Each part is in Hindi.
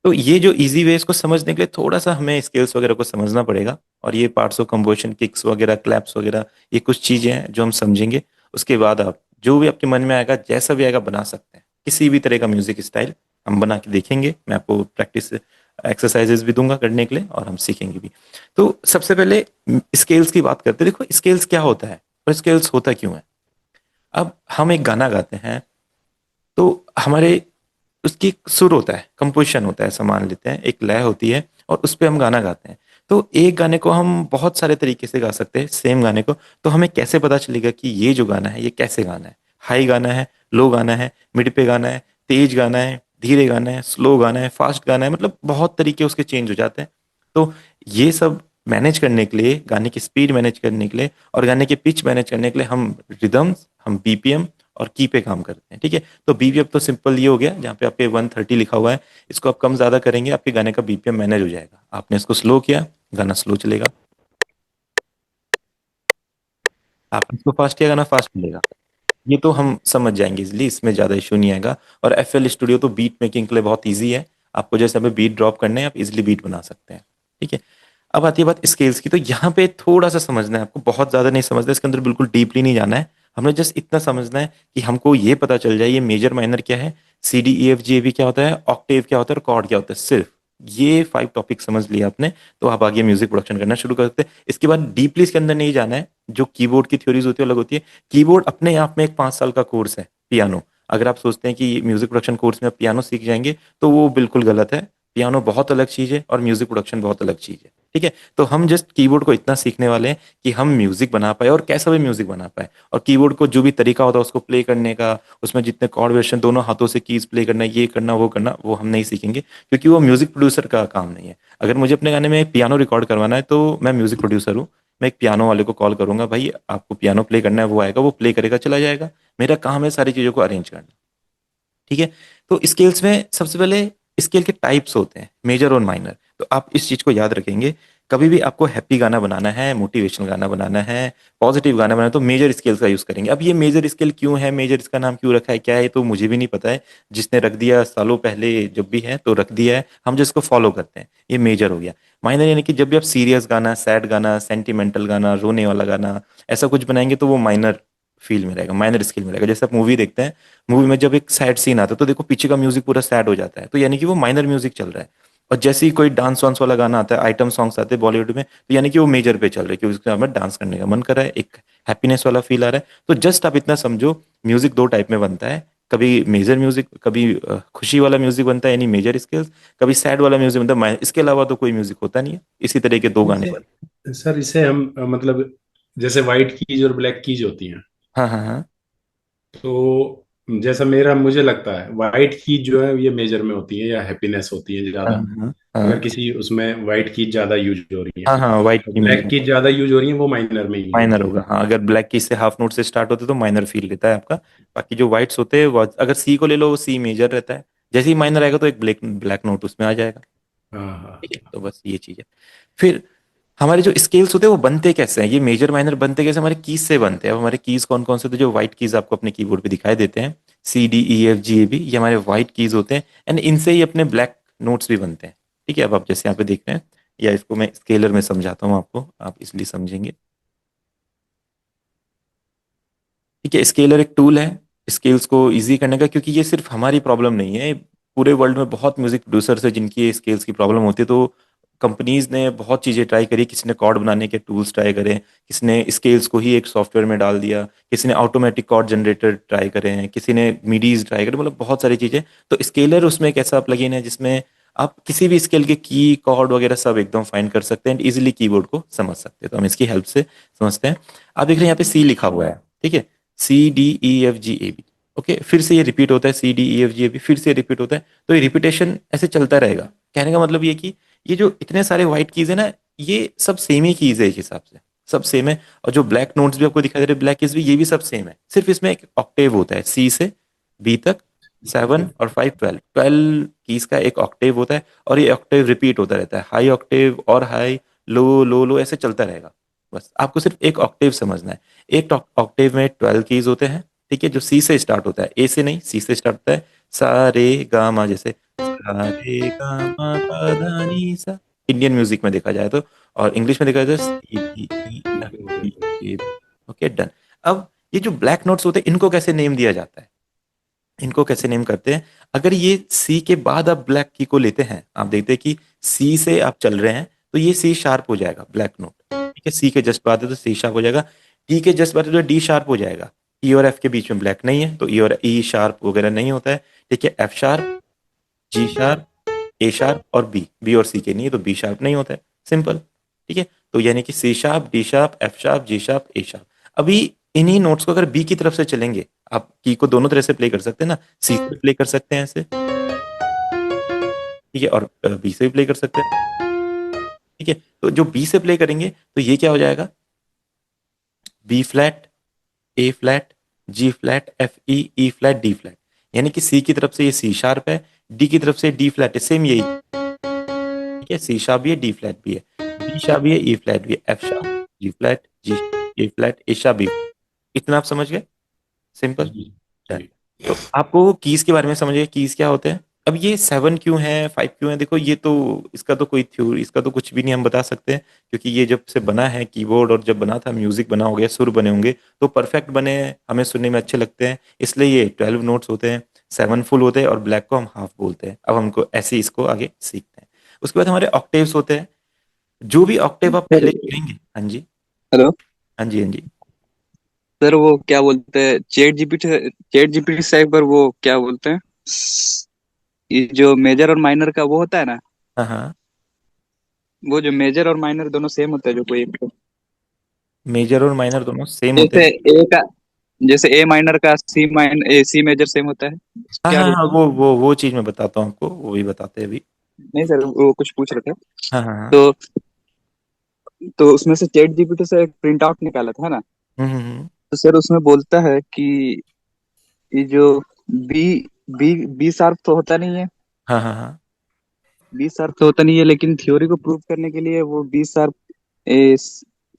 तो ये जो इजी वे इसको समझने के लिए थोड़ा सा हमें स्केल्स वगैरह को समझना पड़ेगा, और ये पार्ट्स ऑफ कंपोजिशन, किक्स वगैरह, क्लैप्स वगैरह, ये कुछ चीजें हैं जो हम समझेंगे। उसके बाद आप जो भी आपके मन में आएगा, जैसा भी आएगा, बना सकते हैं। किसी भी तरह का म्यूजिक स्टाइल हम बना के देखेंगे। मैं आपको प्रैक्टिस एक्सरसाइजेस भी दूंगा करने के लिए, और हम सीखेंगे भी। तो सबसे पहले स्केल्स की बात करते हैं। देखो स्केल्स क्या होता है और स्केल्स होता क्यों है। अब हम एक गाना गाते हैं, तो हमारे उसकी एक सुर होता है, कंपोजिशन होता है, ऐसा मान लेते हैं, एक लय होती है, और उस पे हम गाना गाते हैं। तो एक गाने को हम बहुत सारे तरीके से गा सकते हैं, सेम गाने को। तो हमें कैसे पता चलेगा कि ये जो गाना है ये कैसे गाना है, हाई गाना है, लो गाना है, मिड पे गाना है, तेज गाना है, धीरे गाना है, स्लो गाना है, फास्ट गाना है, मतलब बहुत तरीके उसके चेंज हो जाते हैं। तो ये सब मैनेज करने के लिए, गाने की स्पीड मैनेज करने के लिए और गाने की पिच मैनेज करने के लिए हम रिदम्स, हम बीपीएम और की पे काम करते हैं। ठीक है। तो बीपीएम तो सिंपल ये हो गया, जहाँ पे आपके 130 लिखा हुआ है, इसको आप कम ज्यादा करेंगे आपके गाने का बीपीएम मैनेज हो जाएगा। आपने इसको स्लो किया, गाना स्लो चलेगा। आपने इसको फास्ट किया, गाना फास्ट चलेगा। ये तो हम समझ जाएंगे इजिली, इसमें ज्यादा इशू नहीं आएगा। और एफएल स्टूडियो तो बीट मेकिंग के लिए बहुत ईजी है। आपको जैसे हमें बीट ड्रॉप करने हैं, आप इजिली बीट बना सकते हैं। ठीक है। अब आती है बात स्केल्स की। तो यहाँ पे थोड़ा सा समझना है आपको, बहुत ज्यादा नहीं समझना है, इसके अंदर बिल्कुल डीपली नहीं जाना है। हमने जस्ट इतना समझना है कि हमको ये पता चल जाए ये मेजर माइनर क्या है, C D E F G A B क्या होता है, ऑक्टेव क्या होता है, और कॉर्ड क्या होता है। सिर्फ ये 5 टॉपिक समझ लिया आपने, तो आप आगे म्यूजिक प्रोडक्शन करना शुरू कर सकते हैं। इसके बाद डीपली इसके अंदर नहीं जाना है। जो कीबोर्ड की थ्योरीज होती है अलग होती है। कीबोर्ड अपने आप में एक 5 साल का कोर्स है। पियानो, अगर आप सोचते हैं कि म्यूजिक प्रोडक्शन कोर्स में आप पियानो सीख जाएंगे, तो वो बिल्कुल गलत है। पियानो बहुत अलग चीज है और म्यूजिक प्रोडक्शन बहुत अलग चीज है। ठीक है। तो हम जस्ट कीबोर्ड को इतना सीखने वाले हैं कि हम म्यूजिक बना पाए, और कैसा भी म्यूजिक बना पाए। और कीबोर्ड को जो भी तरीका होता है उसको प्ले करने का, उसमें जितने कॉर्ड वेरिएशन, दोनों हाथों से कीज प्ले करना, ये करना वो करना, वो हम नहीं सीखेंगे, क्योंकि वो म्यूजिक प्रोड्यूसर का काम नहीं है। अगर मुझे अपने गाने में पियानो रिकॉर्ड करवाना है, तो मैं म्यूजिक प्रोड्यूसर हूँ। मैं एक पियानो वाले को कॉल करूंगा, भाई आपको पियानो प्ले करना है, वो आएगा, वो प्ले करेगा, चला जाएगा। मेरा काम है सारी चीजों को अरेंज करना। ठीक है। तो स्केल्स में सबसे पहले स्केल के टाइप्स होते हैं, मेजर और माइनर। तो आप इस चीज को याद रखेंगे। कभी भी आपको हैप्पी गाना बनाना है, मोटिवेशनल गाना बनाना है, पॉजिटिव गाना बनाना है, तो मेजर स्केल्स का यूज करेंगे। अब ये मेजर स्केल क्यों है, मेजर इसका नाम क्यों रखा है, क्या है, तो मुझे भी नहीं पता है। जिसने रख दिया सालों पहले, जब भी है तो रख दिया है, हम जिसको फॉलो करते हैं, ये मेजर हो गया। माइनर यानी कि जब भी आप सीरियस गाना, सैड गाना, सेंटिमेंटल गाना, रोने वाला गाना, ऐसा कुछ बनाएंगे, तो वो माइनर फील में रहेगा, माइनर स्केल में रहेगा। जैसे आप मूवी देखते हैं, मूवी में जब एक सैड सीन आता है, तो देखो पीछे का म्यूजिक पूरा सैड हो जाता है, तो यानी कि वो माइनर म्यूजिक चल रहा है। और जैसे ही कोई डांस वांस वाला गाना आता है, आइटम सॉन्ग्स आते हैं बॉलीवुड में, तो यानी कि वो मेजर पे चल रहे हैं, क्योंकि उसके हमें डांस करने का मन कर रहा है, एक हैप्पीनेस वाला फील आ रहा है। तो जस्ट आप इतना समझो, म्यूजिक 2 टाइप में बनता है। कभी मेजर म्यूजिक, कभी खुशी वाला म्यूजिक बनता है यानी मेजर स्केल्स, कभी सैड वाला म्यूजिक बनता है minor। इसके अलावा तो कोई म्यूजिक होता नहीं है। इसी तरह के 2 गाने बने। इसे सर इसे हम मतलब जैसे व्हाइट कीज और ब्लैक कीज होती हैं, हाँ हाँ हाँ तो जैसा मेरा मुझे लगता है व्हाइट कीज जो है ये मेजर में होती है या हैप्पीनेस होती है हाँ ज्यादा। हाँ अगर हाँ किसी उसमें व्हाइट कीज ज्यादा यूज हो रही है, हाँ हाँ, वाइट और की ब्लैक मेजर कीज ज्यादा यूज हो रही है वो माइनर में यूज माइनर होती है। होगा। हाँ, अगर ब्लैक की से हाफ नोट से स्टार्ट होते तो माइनर फील लेता है आपका। बाकी जो वाइट्स होते हैं, वो अगर सी को ले लो, वो सी मेजर रहता है। जैसे ही माइनर आएगा, तो एक ब्लैक ब्लैक नोट उसमें आ जाएगा। हाँ हाँ ठीक है। तो बस ये चीज है। फिर हमारे जो स्केल्स होते हैं वो बनते कैसे हैं, ये मेजर माइनर बनते कैसे, हमारे कीज से बनते हैं। अब हमारे कीज कौन कौन से होते हैं, जो व्हाइट कीज आपको अपने कीबोर्ड पे दिखाई देते हैं, C D E F G A B, ये हमारे व्हाइट कीज होते हैं। एंड इनसे ही अपने ब्लैक नोट्स भी बनते हैं। ठीक है। अब आप जैसे यहाँ पे देख रहे हैं, या इसको मैं स्केलर में समझाता हूँ आपको, आप इसलिए समझेंगे। ठीक है। स्केलर एक टूल है स्केल्स को इजी करने का, क्योंकि ये सिर्फ हमारी प्रॉब्लम नहीं है। पूरे वर्ल्ड में बहुत म्यूजिक प्रोड्यूसर्स है जिनकी स्केल्स की प्रॉब्लम होती है। तो कंपनीज ने बहुत चीजें ट्राई करी, किसी ने कॉर्ड बनाने के टूल्स ट्राई करे, किसी ने स्केल्स को ही एक सॉफ्टवेयर में डाल दिया, किसी ने ऑटोमेटिक कॉर्ड जनरेटर ट्राई करे हैं, किसी ने मीडीज ट्राई करे, मतलब बहुत सारी चीजें। तो स्केलर उसमें एक ऐसा प्लगइन है जिसमें आप किसी भी स्केल के की, कॉर्ड वगैरह सब एकदम फाइंड कर सकते हैं, इजिली कीबोर्ड को समझ सकते हैं। तो हम इसकी हेल्प से समझते हैं। आप देख रहे हैं यहाँ पे सी लिखा हुआ है। ठीक है। C D E F G A B. Okay, फिर से ये रिपीट होता है, C D E F G A B, फिर से रिपीट होता है। तो ये रिपीटेशन ऐसे चलता रहेगा। कहने का मतलब ये कि ये जो इतने सारे व्हाइट कीज है ना, ये सब सेम ही कीज है एक हिसाब से, सब सेम है। और जो ब्लैक नोट्स भी आपको दिखाई दे रहे, ब्लैक कीज भी, ये भी सब सेम है। सिर्फ इसमें एक ऑक्टेव होता है, सी से बी तक, 7 और 5, 12 कीज का एक ऑक्टेव होता है। और ये ऑक्टेव रिपीट होता रहता है, हाई ऑक्टेव और हाई, लो लो लो, ऐसे चलता रहेगा। बस आपको सिर्फ एक ऑक्टेव समझना है। एक ऑक्टेव में 12 कीज होते हैं। ठीक है। जो सी से स्टार्ट होता है, ए से नहीं, सी से स्टार्ट होता है। सा रे गा मा, जैसे सा रे गा मा पा धा नी सा, इंडियन म्यूजिक में देखा जाए तो। और इंग्लिश में देखा जाए तो C D E F G A, okay done. अब ये जो ब्लैक नोट्स होते हैं इनको कैसे नेम दिया जाता है, इनको कैसे नेम करते हैं? अगर ये सी के बाद आप ब्लैक की को लेते हैं, आप देखते हैं कि सी से आप चल रहे हैं तो ये सी शार्प हो जाएगा ब्लैक नोट, ठीक है। सी के जस्ट बाद है तो सी शार्प हो जाएगा, डी के जस्ट बाद है तो डी शार्प हो जाएगा। ई और एफ के बीच में ब्लैक नहीं है तो ई और ई शार्प वगैरह नहीं होता है, ठीक है। F sharp, G sharp, A sharp और बी, बी और सी के नहीं है तो बी शार्प नहीं होता है, सिंपल, ठीक है। तो यानी कि C sharp, D sharp, F sharp, G sharp, A sharp. अभी इन्हीं नोट्स को अगर बी की तरफ से चलेंगे, आप की को दोनों तरह से प्ले कर सकते हैं ना, सी से प्ले कर सकते हैं ऐसे, ठीक है, और बी से भी प्ले कर सकते हैं, ठीक है। तो जो बी से प्ले करेंगे तो ये क्या हो जाएगा, बी फ्लैट, ए फ्लैट, जी फ्लैट, एफ ई, ई फ्लैट, डी फ्लैट। यानी कि सी की तरफ से ये सी शार्प है, डी की तरफ से डी फ्लैट है, सेम यही, ठीक है। सी शार्प भी है, डी फ्लैट भी है, बी शार्प भी है, ई फ्लैट भी है, एफ शार्प, जी फ्लैट, जी, ए फ्लैट, ए शार्प, बी। इतना आप समझ गए, सिंपल, जी डन। जी। तो आपको कीज के बारे में समझिए, कीज क्या होते हैं। अब ये 7 क्यों है, 5 क्यों है, देखो ये तो, इसका तो कोई थ्योरी, इसका तो कुछ भी नहीं हम बता सकते हैं, क्योंकि ये जब से बना है कीबोर्ड और जब बना था म्यूजिक बना हो गया, सुर बने होंगे तो परफेक्ट बने हैं, हमें सुनने में अच्छे लगते हैं, इसलिए ये 12 नोट्स होते हैं, 7 फुल होते हैं और ब्लैक को हम हाफ बोलते हैं। अब हमको ऐसे ही इसको आगे सीखते हैं। उसके बाद हमारे ऑक्टेव्स होते हैं, जो भी ऑक्टेव आप सर पहले सुनेंगे, हाँ जी, हेलो हाँ जी, हाँ जी, सर, वो क्या बोलते हैं, चैट जीपीटी साइट पर वो क्या बोलते हैं, ये जो मेजर और माइनर का वो होता है ना, हाँ हाँ। वो जो मेजर और माइनर दोनों सेम होता है, जो कोई मेजर और माइनर दोनों सेम होते जैसे हैं। ए का, जैसे ए माइनर का सी मेजर सेम होता है, हाँ क्या हाँ हाँ, बोलते हैं? वो चीज मैं बताता हूँ आपको, वो भी बताते हैं अभी। नहीं सर, वो कुछ पूछ रहे थे। हाँ हाँ हाँ। तो उसमें से चैट जीपीटी से एक प्रिंट आउट निकाला था ना, हम्म। तो सर उसमें बोलता है कि ये जो बी बी बी शार्प तो होता नहीं है, हाँ हाँ हाँ। बी शार्प तो होता नहीं है, लेकिन थ्योरी को प्रूव करने के लिए वो बी शार्प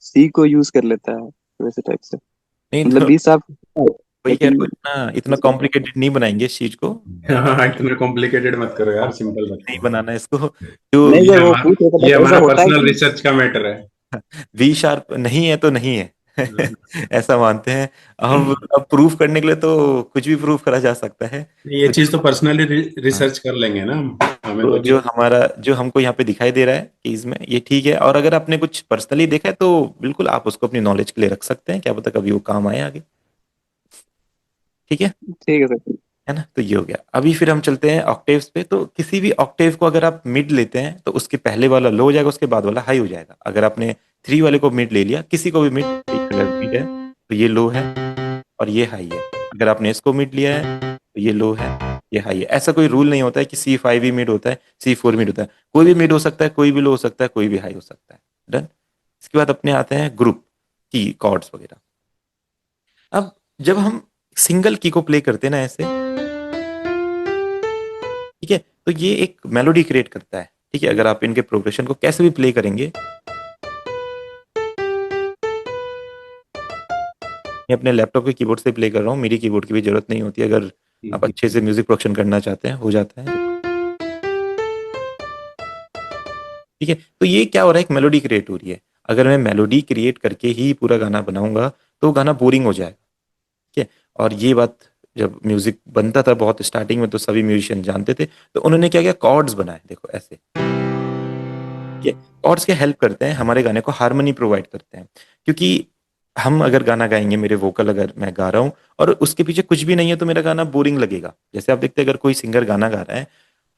सी को यूज कर लेता है, वैसे टाइप से, नहीं मतलब तो 20 आप, वही कह रहा लेकिन हूँ, इतना इतना कॉम्प्लिकेटेड नहीं बनाएंगे इस चीज को, हाँ, इतना कॉम्प्लिकेटेड मत करो यार, सिंपल नहीं रखो। बनाना है इसको, जो नहीं ये सर, वो हमारा पूछ रहे थे ये बस, ऐसा हमारा होता है पर्सनल कि रिसर्च का मैटर है। वी शार्प नहीं है तो नहीं है, ऐसा मानते हैं। अब प्रूफ करने के लिए तो कुछ भी प्रूफ करा जा सकता है। ये तो चीज तो पर्सनली हाँ, रिसर्च कर लेंगे ना हम। हमें तो तो अभी। जो हमारा, जो हमको यहाँ पे दिखाई दे रहा है कि इसमें ये ठीक है, और अगर आपने कुछ पर्सनली देखा है तो बिल्कुल आप उसको अपनी नॉलेज के लिए रख सकते हैं, क्या पता कभी वो काम आए आगे, ठीक है। ठीक है सर। है ना, तो ये हो गया। अभी फिर हम चलते हैं ऑक्टेव्स पे। तो किसी भी ऑक्टेव को अगर आप मिड लेते हैं तो उसके पहले वाला लो हो जाएगा, उसके बाद वाला हाई हो जाएगा। अगर आपने 3 वाले को मिड ले लिया, किसी को भी मिड, अगर मिड है तो ये लो है और ये हाई है। अगर आपने इसको मिड लिया है तो ये लो है, ये हाई है। ऐसा कोई रूल नहीं होता है कि C5 ही मिड होता है, C4 मिड होता है, कोई भी मिड हो सकता है, कोई भी लो हो सकता है, कोई भी हाई हो सकता है, डन। इसके बाद अपने आते हैं ग्रुप की कॉर्ड्स वगैरह। अब जब हम सिंगल की को प्ले करते हैं ना ऐसे, ठीक है, तो ये एक मेलोडी क्रिएट करता है, ठीक है। अगर आप इनके प्रोग्रेशन को कैसे भी प्ले करेंगे, मैं अपने लैपटॉप के कीबोर्ड से प्ले कर रहा हूँ, मेरी कीबोर्ड की भी जरूरत नहीं होती, अगर आप अच्छे से म्यूजिक प्रोडक्शन करना चाहते हैं हो जाता है, ठीक है। तो ये क्या हो रहा है, एक मेलोडी क्रिएट हो रही है। अगर मैं मेलोडी क्रिएट करके ही पूरा गाना बनाऊंगा तो गाना बोरिंग हो जाएगा, ठीक है। और ये बात जब म्यूजिक बनता था बहुत स्टार्टिंग में तो सभी म्यूजिशियन जानते थे, तो उन्होंने क्या किया, कॉर्ड्स बनाए, देखो ऐसे, ठीक है। कॉर्ड्स क्या हेल्प करते हैं, हमारे गाने को हारमोनी प्रोवाइड करते हैं। क्योंकि हम अगर गाना गाएंगे, मेरे वोकल अगर मैं गा रहा हूँ और उसके पीछे कुछ भी नहीं है तो मेरा गाना बोरिंग लगेगा। जैसे आप देखते हैं अगर कोई सिंगर गाना गा रहा है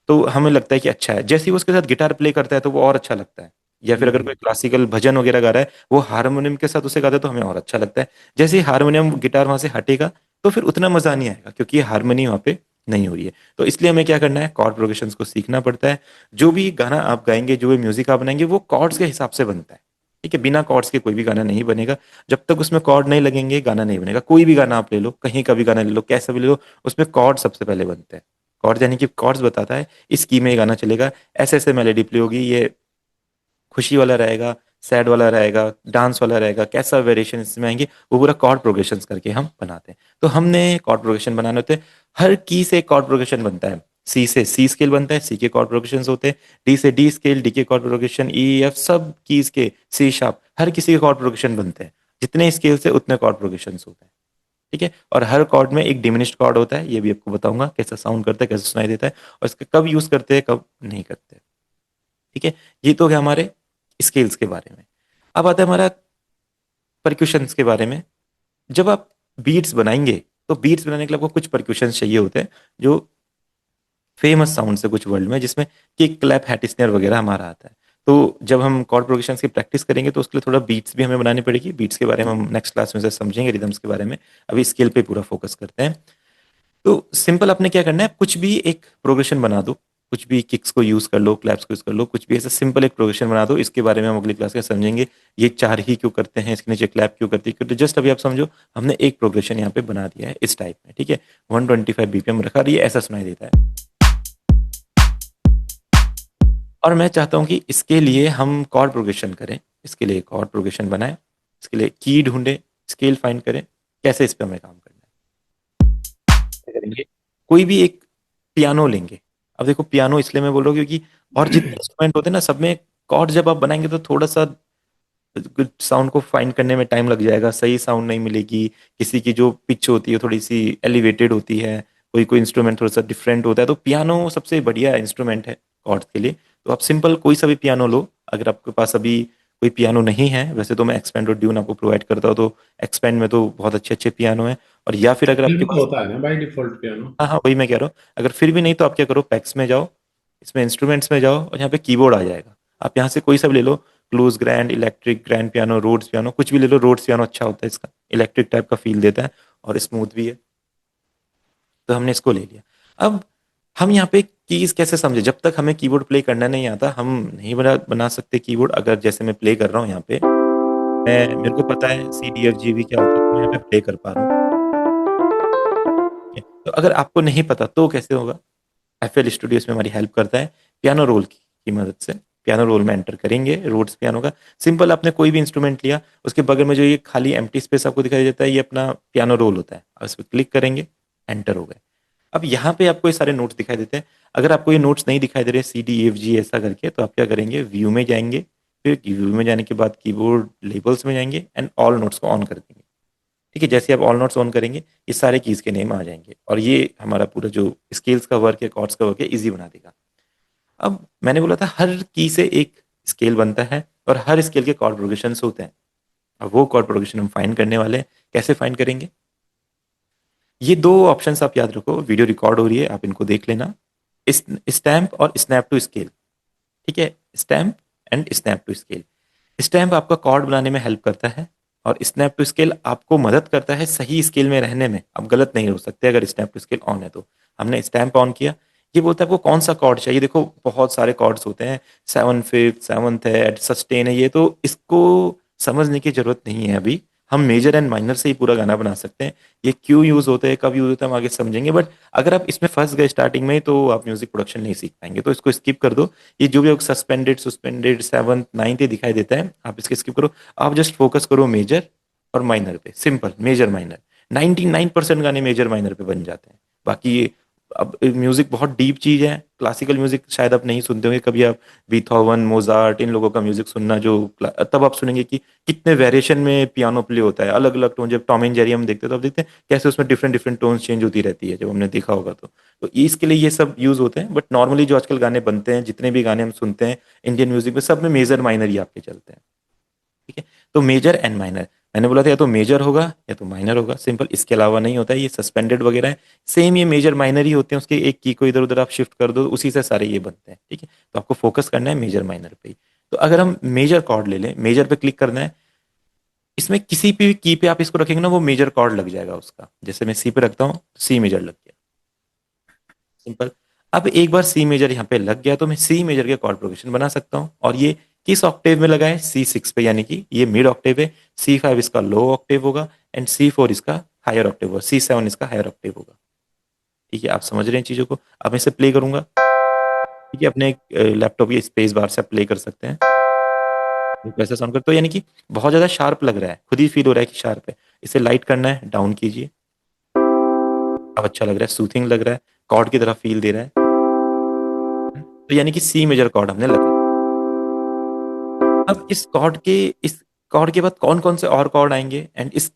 तो हमें लगता है कि अच्छा है, जैसे ही वो उसके साथ गिटार प्ले करता है तो वो और अच्छा लगता है। या फिर अगर कोई क्लासिकल भजन वगैरह गा रहा है, वो हारमोनियम के साथ उसे गाता है तो हमें और अच्छा लगता है। जैसे ही हारमोनियम गिटार वहां से हटेगा तो फिर उतना मजा नहीं आएगा, क्योंकि हारमोनी वहां पे नहीं हो रही है। तो इसलिए हमें क्या करना है, कॉर्ड प्रोग्रेशंस को सीखना पड़ता है। जो भी गाना आप गाएंगे, जो भी म्यूजिक आप बनाएंगे, वो कॉर्ड्स के हिसाब से बनता है, ठीक है। बिना कॉर्ड्स के कोई भी गाना नहीं बनेगा। जब तक उसमें कॉर्ड नहीं लगेंगे गाना नहीं बनेगा। कोई भी गाना आप ले लो, कहीं का भी गाना ले लो, कैसा भी ले लो, उसमें कॉर्ड सबसे पहले बनते हैं। कॉर्ड यानी कि कॉर्ड्स बताता है इस की में ये गाना चलेगा, ऐसे ऐसे मेलेडी प्ले होगी, ये खुशी वाला रहेगा, सैड वाला रहेगा, डांस वाला रहेगा, कैसा वेरिएशन इसमें आएंगे, वो पूरा कॉर्ड प्रोग्रेशन करके हम बनाते हैं। तो हमने कॉर्ड प्रोग्रेशन बनाने होते हैं, हर की से कॉर्ड प्रोग्रेशन बनता है। सी से सी स्केल बनता है, सी के कॉर्ड प्रोग्रेशन होते हैं, डी से डी स्केल, डी के कॉर्ड प्रोग्रेशन, ई एफ सब कीज के, सी शार्प, हर किसी के कॉर्ड प्रोग्रेशन बनते हैं। जितने स्केल से उतने कॉर्ड प्रोग्रेशन होते हैं। ठीक है, और हर कॉर्ड में एक डिमिनिश्ड कॉर्ड होता है, ये भी आपको बताऊंगा कैसा साउंड करता है, कैसे सुनाई देता है, और इसका कब यूज करते हैं कब नहीं करते। ठीक है, ये तो है हमारे स्केल्स के बारे में। अब आता है हमारा परक्यूशंस के बारे में। जब आप बीट्स बनाएंगे तो बीट्स बनाने के लिए आपको कुछ परक्यूशंस चाहिए होते हैं जो फेमस साउंड है कुछ वर्ल्ड में, जिसमें किक, क्लैप, हैट स्नेयर वगैरह हमारा आता है। तो जब हम कॉर्ड प्रोग्रेशन की प्रैक्टिस करेंगे तो उसके लिए थोड़ा बीट्स भी हमें बनानी पड़ेगी। बीट्स के बारे में हम नेक्स्ट क्लास में से समझेंगे, रिदम्स के बारे में। अभी स्केल पे पूरा फोकस करते हैं। तो सिंपल आपने क्या करना है, कुछ भी एक प्रोग्रेशन बना दो, कुछ भी किक्स को यूज कर लो, क्लैप्स को यूज कर लो, कुछ भी ऐसा सिंपल एक प्रोग्रेशन बना दो। इसके बारे में हम अगली क्लास में समझेंगे, ये चार ही क्यों करते हैं, इसके नीचे क्लैप क्यों करती है। तो जस्ट अभी आप समझो, हमने एक प्रोग्रेशन यहाँ पे बना दिया है इस टाइप में। ठीक है, 125 बीपीएम रखा और ये ऐसा सुनाई देता है। और मैं चाहता हूं कि इसके लिए हम कॉर्ड प्रोग्रेशन करें, इसके लिए कॉर्ड प्रोग्रेशन बनाएं, इसके लिए की ढूंढें, स्केल फाइंड करें, कैसे इस पे हमें काम करना है। क्या करेंगे, कोई भी एक पियानो लेंगे। अब देखो पियानो इसलिए मैं बोल रहा हूँ क्योंकि और जितने इंस्ट्रूमेंट होते हैं ना, सब में कॉर्ड जब आप बनाएंगे तो थोड़ा सा साउंड को फाइंड करने में टाइम लग जाएगा, सही साउंड नहीं मिलेगी। किसी की जो पिच होती है थोड़ी सी एलिवेटेड होती है, कोई कोई इंस्ट्रूमेंट थोड़ा सा डिफरेंट होता है। तो पियानो सबसे बढ़िया इंस्ट्रूमेंट है कॉर्ड्स के लिए। तो आप सिंपल कोई सा भी पियानो लो। अगर आपके पास अभी कोई पियानो नहीं है, वैसे तो मैं एक्सपेंड और ड्यून आपको प्रोवाइड करता हूँ, तो एक्सपेंड में तो बहुत अच्छे अच्छे पियानो है। और या फिर अगर आपके पियानो तो पास, होता है ना बाय डिफॉल्ट पियानो। हाँ हाँ वही मैं कह रहा हूँ, अगर फिर भी नहीं तो आप क्या करो, पैक्स में जाओ, इसमें इंस्ट्रूमेंट्स में जाओ और यहाँ पे कीबोर्ड आ जाएगा। आप यहाँ से कोई सा भी ले लो, क्लूज grand, electric grand piano, Rhodes piano, कुछ भी ले लो। रोड्स पियानो अच्छा होता है, इसका इलेक्ट्रिक टाइप का फील देता है और स्मूथ भी है। तो हमने इसको ले लिया। अब हम यहाँ पे कीज कैसे समझे, जब तक हमें कीबोर्ड प्ले करना नहीं आता हम नहीं बना सकते कीबोर्ड। अगर जैसे मैं प्ले कर रहा हूँ यहाँ पे, मैं मेरे को पता है सी डी एफ जी भी क्या होता है, तो मैं यहाँ पे प्ले कर पा रहा हूँ। तो अगर आपको नहीं पता तो कैसे होगा, एफएल स्टूडियो इसमें हमारी हेल्प करता है पियानो रोल की मदद से। पियानो रोल में एंटर करेंगे रोड्स पियानो का। सिंपल, आपने कोई भी इंस्ट्रूमेंट लिया, उसके बगल में जो ये खाली एम्प्टी स्पेस आपको दिखाई देता है, ये अपना पियानो रोल होता है। अब इस पर क्लिक करेंगे, एंटर हो गए। अब यहाँ पे आपको ये सारे नोट्स दिखाई देते हैं। अगर आपको ये नोट्स नहीं दिखाई दे रहे सी डी एफ जी ऐसा करके, तो आप क्या करेंगे, व्यू में जाएंगे। फिर व्यू में जाने के बाद कीबोर्ड लेबल्स में जाएंगे एंड ऑल नोट्स को ऑन कर देंगे। ठीक है, जैसे आप ऑल नोट्स ऑन करेंगे ये सारे कीज के नेम आ जाएंगे और ये हमारा पूरा जो स्केल्स का वर्क है, कॉर्ड्स का वर्क है, इजी बना देगा। अब मैंने बोला था हर की से एक स्केल बनता है और हर स्केल के कॉर्ड प्रोग्रेशन होते हैं। और वो कॉर्ड प्रोग्रेशन हम फाइंड करने वाले हैं। कैसे फाइंड करेंगे, ये दो ऑप्शंस आप याद रखो, वीडियो रिकॉर्ड हो रही है, आप इनको देख लेना। स्टैम्प और स्नैप टू स्केल। ठीक है, stamp and snap to scale. Stamp आपका कॉर्ड बनाने में हेल्प करता है और स्नैप टू स्केल आपको मदद करता है सही स्केल में रहने में। आप गलत नहीं हो सकते अगर स्नैप टू स्केल ऑन है तो। हमने स्टैम्प ऑन किया, ये बोलता है आपको कौन सा कॉर्ड चाहिए। देखो बहुत सारे कॉर्ड्स होते हैं, 7/5, 7th है, सस्टेन है, ये तो इसको समझने की जरूरत नहीं है अभी। हम मेजर एंड माइनर से ही पूरा गाना बना सकते हैं। ये क्यों यूज होते हैं, कब यूज होता है, हम आगे समझेंगे। बट अगर आप इसमें फंस गए स्टार्टिंग में तो आप म्यूजिक प्रोडक्शन नहीं सीख पाएंगे, तो इसको स्किप कर दो। ये जो भी सस्पेंडेड सुस्पेंडेड 7th 9th दिखाई देता है, आप इसके स्किप करो। आप जस्ट फोकस करो मेजर और माइनर पे, सिंपल मेजर माइनर। 99% गाने मेजर माइनर पे बन जाते हैं। बाकी ये अब म्यूजिक बहुत डीप चीज है। क्लासिकल म्यूजिक शायद आप नहीं सुनते होंगे कभी, आप बीथोवन, मोजार्ट, इन लोगों का म्यूजिक सुनना, जो तब आप सुनेंगे कि कितने वेरिएशन में पियानो प्ले होता है, अलग अलग टोन। जब टॉम एंड जेरी हम देखते हैं तो आप देखते हैं कैसे उसमें डिफरेंट डिफरेंट टोन्स चेंज होती रहती है, जब हमने देखा होगा तो इसके लिए ये सब यूज होते हैं। बट नॉर्मली जो आजकल गाने बनते हैं, जितने भी गाने हम सुनते हैं इंडियन म्यूजिक में, सब में मेजर माइनर ही आपके चलते हैं। ठीक है, तो मेजर एंड माइनर, मैंने बोला था या तो मेजर होगा या तो माइनर होगा, सिंपल, इसके अलावा नहीं होता है। ये सस्पेंडेड वगैरह है, सेम ये मेजर माइनर ही होते हैं। उसके एक की को इधर उधर आप शिफ्ट कर दो, उसी से सारे ये बनते हैं। ठीक है, तो आपको फोकस करना है मेजर माइनर पे ही। तो अगर हम मेजर कॉर्ड ले लें, मेजर पे क्लिक करना है, इसमें किसी भी की पे आप इसको रखेंगे ना, वो मेजर कॉर्ड लग जाएगा उसका। जैसे मैं सी पे रखता हूँ, सी मेजर लग गया, सिंपल। अब एक बार सी मेजर यहाँ पे लग गया तो मैं सी मेजर के कॉर्ड प्रोग्रेशन बना सकता हूँ। और ये किस ऑक्टेव में लगा है, C6 पे, यानी कि ये मिड ऑक्टेव है। C5 इसका लो ऑक्टेव होगा एंड C4 इसका हायर ऑक्टेव होगा, C7 इसका हायर ऑक्टेव होगा। ठीक है, आप समझ रहे हैं चीजों को। अब मैं इसे प्ले करूंगा। ठीक है, अपने लैपटॉप या स्पेस बार से आप प्ले कर सकते हैं। वैसा साउंड कर, तो यानी कि बहुत ज्यादा शार्प लग रहा है, खुद ही फील हो रहा है कि शार्प है। इसे लाइट करना है, डाउन कीजिए। अब अच्छा लग रहा है, सूथिंग लग रहा है, कॉर्ड की तरह फील दे रहा है। तो यानी कि सी मेजर कॉर्ड हमने लगा। अब इस कॉर्ड के बाद कौन कौन से और कॉर्ड आएंगे, एंड इस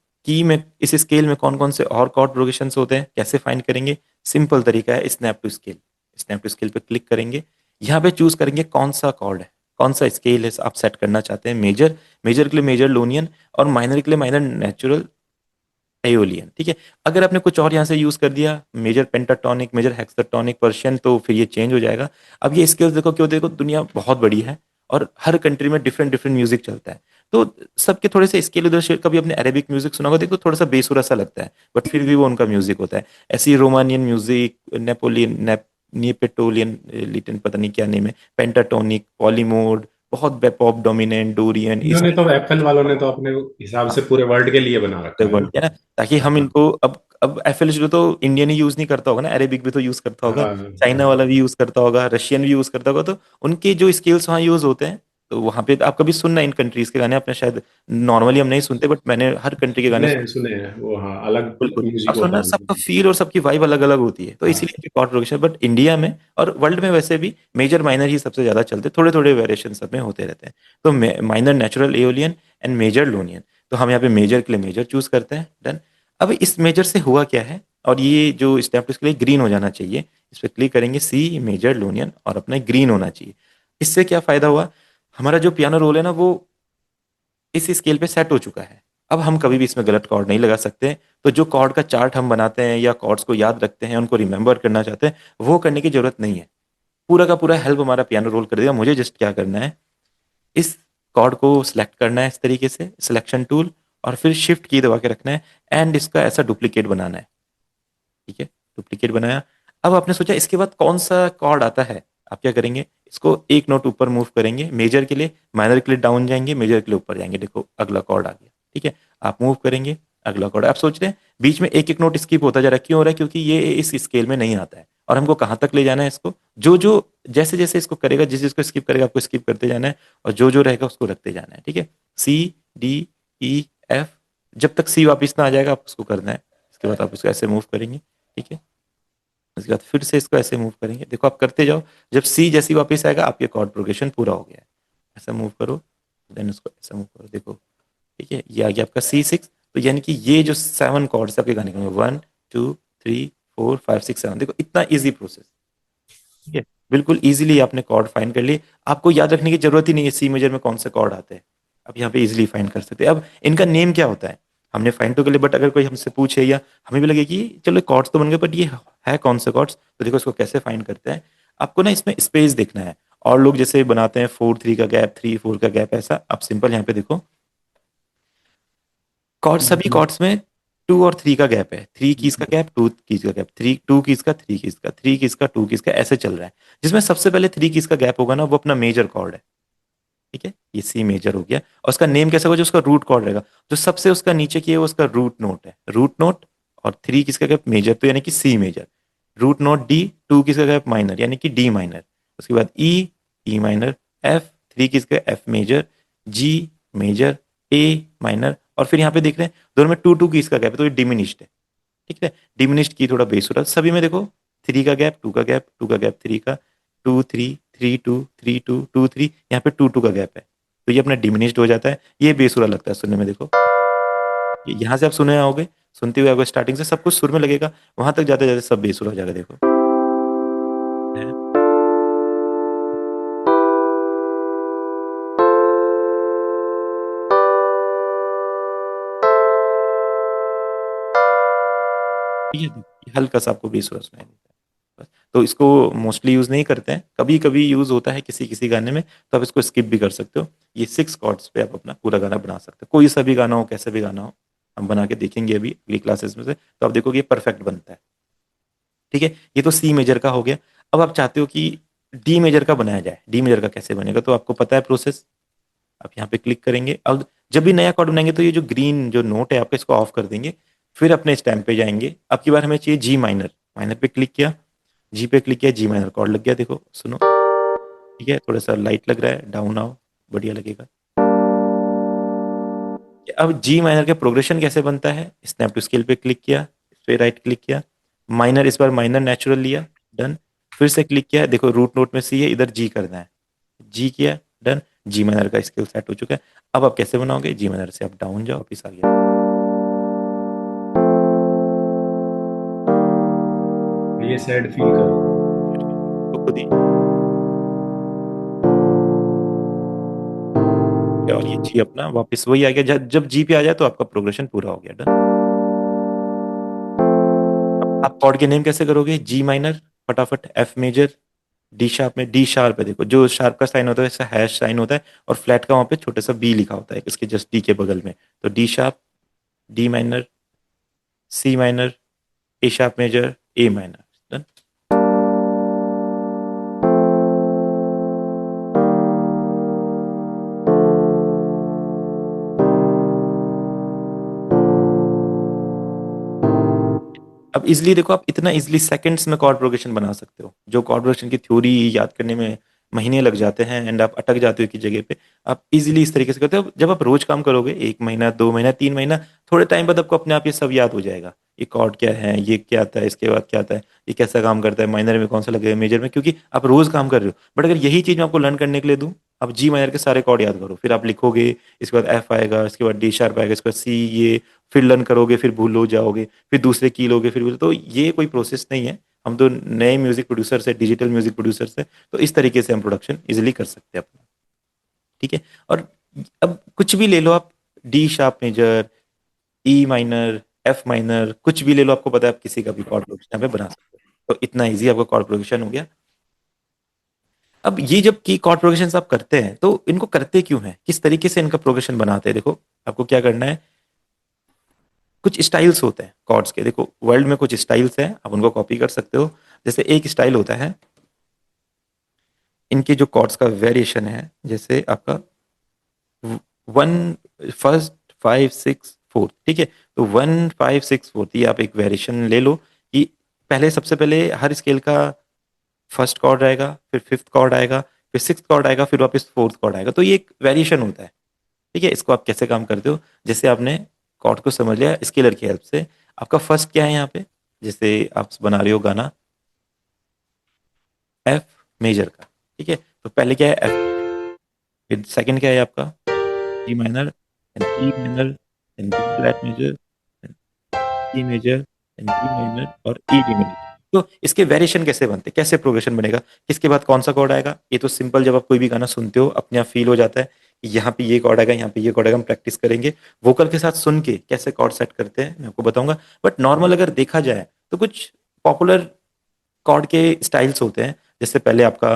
स्केल में कौन कौन से और कॉर्ड प्रोग्रेशंस होते हैं, कैसे फाइंड करेंगे? सिंपल तरीका है, snap to scale. Snap to scale पे क्लिक करेंगे, यहाँ पे चूज करेंगे कौन सा कॉर्ड है, कौन सा स्केल है आप सेट करना चाहते हैं। मेजर, मेजर के लिए मेजर लोनियन, और माइनर के लिए माइनर नेचुरल एओलियन। ठीक है, अगर आपने कुछ और यहाँ से यूज कर दिया, major pentatonic, major hexatonic, Persian, तो फिर ये चेंज हो जाएगा। अब ये स्केल्स देखो, क्यों, देखो दुनिया बहुत बड़ी है और हर कंट्री में डिफरेंट डिफरेंट म्यूजिक चलता है, तो सबके थोड़े से स्केल उधर शेयर। कभी आपने अरेबिक म्यूजिक सुना होगा, देखो थोड़ा सा बेसुरा सा लगता है, बट फिर भी वो उनका म्यूजिक होता है। ऐसे ही रोमानियन म्यूजिक, नेपेटोलियन, लिटन पता नहीं क्या नेम है, पेंटाटोनिक, पॉलीमोड, बहुत पॉप डोमिनेंट, डोरियन, इस इन्होंने तो एप्पल वालों ने तो अपने हिसाब से पूरे वर्ल्ड के लिए बना रखा है वर्ल्ड ना। है ना, ताकि हम हाँ इनको अब एफ एल तो इंडियन ही यूज नहीं करता होगा ना, अरेबिक भी तो यूज करता होगा, हाँ चाइना वाला भी यूज करता होगा, रशियन भी यूज करता होगा, तो उनके जो स्किल्स वहाँ यूज होते हैं, तो वहाँ पे आप कभी सुनना इन कंट्रीज के गाने, आपने शायद, नॉर्मली हम नहीं सुनते, बट मैंने हर कंट्री के गाने सुने सुने। सुने हैं वो, हाँ अलग बिल्कुल, अब म्यूजिक होता सुनना, है सबका उनका। फील और सबकी वाइब अलग अलग होती है, तो हाँ इसीलिए कॉर्ड प्रोग्रेशन। बट इंडिया में और वर्ल्ड में वैसे भी मेजर माइनर ही सबसे ज्यादा चलते, थोड़े थोड़े वेरिएशन सब में होते रहते हैं। तो minor natural Aeolian and major Ionian, तो हम यहाँ पे मेजर के लिए मेजर चूज करते हैं, डन। अब इस मेजर से हुआ क्या है, और ये जो स्टेप इसके लिए ग्रीन हो जाना चाहिए, इस पर क्लिक करेंगे, सी मेजर लोनियन, और अपना ग्रीन होना चाहिए। इससे क्या फायदा हुआ, हमारा जो पियानो रोल है ना, वो इस स्केल पे सेट हो चुका है। अब हम कभी भी इसमें गलत कॉर्ड नहीं लगा सकते। तो जो कॉर्ड का चार्ट हम बनाते हैं या कॉर्ड्स को याद रखते हैं, उनको रिमेंबर करना चाहते हैं, वो करने की जरूरत नहीं है। पूरा का पूरा हेल्प हमारा पियानो रोल कर देगा। मुझे जस्ट क्या करना है, इस कॉर्ड को सिलेक्ट करना है इस तरीके से, सिलेक्शन टूल, और फिर शिफ्ट की दबा के रखना है, एंड इसका ऐसा डुप्लीकेट बनाना है। ठीक है, डुप्लीकेट बनाया। अब आपने सोचा इसके बाद कौन सा कॉर्ड आता है, आप क्या करेंगे, इसको एक नोट ऊपर मूव करेंगे, मेजर के लिए, माइनर के लिए डाउन जाएंगे, मेजर के लिए ऊपर जाएंगे, देखो अगला कॉर्ड आ गया। ठीक है, आप मूव करेंगे, अगला कॉर्ड। आप सोच रहे हैं बीच में एक एक नोट स्किप होता जा रहा है, क्यों हो रहा है? क्योंकि ये इस स्केल में नहीं आता है, और हमको कहाँ तक ले जाना है इसको, जो जो जैसे जैसे इसको करेगा, जिस जिसको स्किप करेगा आपको स्किप करते जाना है, और जो जो रहेगा उसको रखते जाना है। ठीक है, सी, डी, ई, एफ, जब तक सी वापिस ना आ जाएगा आप उसको करना है। इसके बाद आप उसको ऐसे मूव करेंगे। ठीक है, उसके बाद फिर से इसको ऐसे मूव करेंगे, देखो आप करते जाओ, जब सी जैसी वापस आएगा आपके कॉर्ड प्रोग्रेशन पूरा हो गया है। ऐसा मूव करो, देन उसको ऐसा मूव करो, देखो। ठीक है, ये आ गया आपका C6। तो यानी कि ये जो 7 कॉर्ड्स आपके गाने के, 1 2 3 4 5 6 7, देखो इतना ईजी प्रोसेस। ठीक है, बिल्कुल इजीली आपने कॉर्ड फाइंड कर लिए। आपको याद रखने की जरूरत ही नहीं है सी मेजर में कौन से कॉर्ड आते हैं, आप यहाँ पे इजीली फाइंड कर सकते हैं। अब इनका नेम क्या होता है, हमने फाइंड तो कर लिया, बट अगर कोई हमसे पूछे, या हमें भी लगे कि चलो कॉर्ड्स तो बन गए, बट ये है कौन से कॉर्ड्स, तो देखो इसको कैसे फाइंड करते हैं। आपको ना इसमें स्पेस देखना है, और लोग जैसे बनाते हैं 4 3 का गैप, 3 4 का गैप, ऐसा आप सिंपल यहाँ पे देखो, कॉर्ड सभी कॉर्ड्स में 2 और 3 का गैप है, 3 कीज का गैप, 2 कीज का गैप, 2 कीज का, 3 कीज का, 3 कीज का, 2 कीज का, ऐसे चल रहा है। जिसमें सबसे पहले 3 कीज का गैप होगा ना, वो अपना मेजर कॉर्ड है। ठीक है, ये सी मेजर हो गया, और उसका नेम कैसा होगा, जो उसका रूट कॉर्ड रहेगा, जो सबसे उसका नीचे की है वो उसका रूट नोट है, रूट नोट। और 3 किसका गैप, मेजर, तो यानी कि C major. Root note D, 2 किसका गैप, माइनर, यानी कि डी माइनर। उसके बाद ई माइनर, एफ, 3 किसका, F major, G major, A minor, और फिर यहाँ पे देख रहे हैं दोनों में 2 2 कीज का गैप है, तो ये डिमिनिश्ड है। ठीक है, डिमिनिश्ड की थोड़ा बेस हो रहा है सभी में, देखो 3 का गैप, 2 का गैप, 2 का गैप, 3 का, 2 3 3 2 3 2 3, यहाँ पे 2 2 का गैप है, तो ये अपना डिमिनिश्ड हो जाता है। ये बेसुरा लगता है सुनने में, देखो यहाँ से आप सुने आओगे, सुनते हुए आपको स्टार्टिंग से सब कुछ सुर में लगेगा, वहां तक जाते जाते सब बेसुरा हो जाएगा, देखो। ठीक है, ये हल्का सा आपको बेसुरा सुनाई देता है, बस। तो इसको मोस्टली यूज नहीं करते हैं, कभी कभी यूज होता है किसी किसी गाने में, तो आप इसको स्किप भी कर सकते हो। ये 6 कॉर्ड्स पे आप अपना पूरा गाना बना सकते हो, कोई सा भी गाना हो, कैसा भी गाना हो, हम बना के देखेंगे अभी अगली क्लासेस में से, तो आप देखोगे ये परफेक्ट बनता है। ठीक है, ये तो सी मेजर का हो गया। अब आप चाहते हो कि डी मेजर का बनाया जाए, डी मेजर का कैसे बनेगा, तो आपको पता है प्रोसेस। आप यहाँ पे क्लिक करेंगे, अब जब भी नया कॉर्ड बनाएंगे तो ये जो ग्रीन जो नोट है आपका, इसको ऑफ कर देंगे, फिर अपने स्टैम्प पे जाएंगे। अब की बार हमें चाहिए जी माइनर, माइनर पे क्लिक किया, जी पे क्लिक किया, जी माइनर कॉर्ड लग गया, देखो सुनो। ठीक है, थोड़ा सा लाइट लग रहा है, डाउन आओ, बढ़िया लगेगा। अब जी माइनर का प्रोग्रेशन कैसे बनता है, स्नैप टू स्केल पे क्लिक किया, इस पे राइट क्लिक किया, माइनर, इस बार माइनर नेचुरल लिया, डन। फिर से क्लिक किया, देखो रूट नोट में सी है, इधर जी करना है, जी किया, डन, जी माइनर का स्केल सेट हो चुका है। अब आप कैसे बनाओगे, जी माइनर से आप डाउन जाओ, वापिस आ गया, ये सैड फील करो। तो खुद ही। और ये जी अपना वापस वही आ गया, जब जी पे आ जाए तो आपका प्रोग्रेशन पूरा हो गया, डन। आप कॉर्ड के नेम कैसे करोगे, जी माइनर, फटाफट एफ मेजर, डी शार्प में, डी शार्प है, देखो जो शार्प का साइन होता है वैसा हैश साइन होता है, और फ्लैट का वहां पे छोटा सा बी लिखा होता है इसके जस्ट डी के बगल में। तो D sharp, D minor, C minor, A sharp major, A minor, done. अब इजिली देखो, आप इतना इजिली सेकंड्स में कॉर्ड प्रोग्रेशन बना सकते हो, जो कॉर्ड प्रोग्रेशन की थ्योरी याद करने में महीने लग जाते हैं एंड आप अटक जाते हो की जगह पे, आप इजीली इस तरीके से करते हो। जब आप रोज काम करोगे, 1 महीना, 2 महीना, 3 महीना, थोड़े टाइम बाद आपको अपने आप ये सब याद हो जाएगा, ये कॉर्ड क्या है, ये क्या आता है, इसके बाद क्या आता है, ये कैसा काम करता है, माइनर में कौन सा लगेगा, मेजर में, क्योंकि आप रोज काम कर रहे हो। बट अगर यही चीज मैं आपको लर्न करने के लिए दूं, आप जी माइनर के सारे कॉर्ड याद करो, फिर आप लिखोगे, इसके बाद एफ आएगा, इसके बाद डी शार्प आएगा, इसके बाद सी, ये फिर लर्न करोगे, फिर भूल हो जाओगे, फिर दूसरे की लोगे, फिर तो ये कोई प्रोसेस नहीं है। हम तो नए म्यूजिक प्रोड्यूसर से, डिजिटल म्यूजिक प्रोड्यूसर से, तो इस तरीके से हम प्रोडक्शन इजिली कर सकते हैं अपना, ठीक है। और अब कुछ भी ले लो आप, D sharp major, E minor, F minor, कुछ भी ले लो, आपको पता है आप किसी का भी कॉर्ड प्रोग्रेशन यहाँ पे बना सकते हो, तो इतना इजी आपका कॉर्ड प्रोग्रेशन हो गया। अब ये जब की कॉर्ड प्रोग्रेशन आप करते हैं तो इनको करते क्यों हैं, किस तरीके से इनका प्रोग्रेशन बनाते हैं, देखो आपको क्या करना है, कुछ स्टाइल्स होते हैं कॉर्ड्स के, देखो वर्ल्ड में कुछ स्टाइल्स हैं, आप उनको कॉपी कर सकते हो। जैसे एक स्टाइल होता है, इनके जो कॉर्ड्स का वेरिएशन है, जैसे आपका 1 फर्स्ट 5 6 4, ठीक है, तो 1 5 6 4, ये आप एक वेरिएशन ले लो कि पहले, सबसे पहले हर स्केल का फर्स्ट कॉर्ड आएगा, फिर फिफ्थ कॉर्ड आएगा, फिर सिक्स कॉर्ड आएगा, फिर वापस फोर्थ कॉर्ड आएगा, तो ये एक वेरिएशन होता है, ठीक है। इसको आप कैसे काम करते हो, जैसे आपने कॉर्ड को समझ लिया स्केलर की हेल्प से, आपका फर्स्ट क्या है यहाँ पे, जैसे आप बना रहे हो गाना एफ मेजर का, ठीक है, तो पहले क्या है एफ मेजर, फिर सेकंड क्या है आपका D minor, and E minor, and B flat major, E major, and B minor, और ई डी मेजर। तो इसके वेरिएशन कैसे बनते हैं, कैसे प्रोग्रेशन बनेगा, किसके बाद कौन सा कॉर्ड आएगा, ये तो सिंपल, जब आप कोई भी गाना सुनते हो अपने आप फील हो जाता है कि यहाँ पे ये कॉर्ड आएगा, यहाँ पे ये कॉर्ड आएगा, हम प्रैक्टिस करेंगे वोकल के साथ सुन के कैसे कॉर्ड सेट करते हैं मैं आपको बताऊंगा। बट नॉर्मल अगर देखा जाए तो कुछ पॉपुलर कॉर्ड के स्टाइल्स होते हैं, जैसे पहले आपका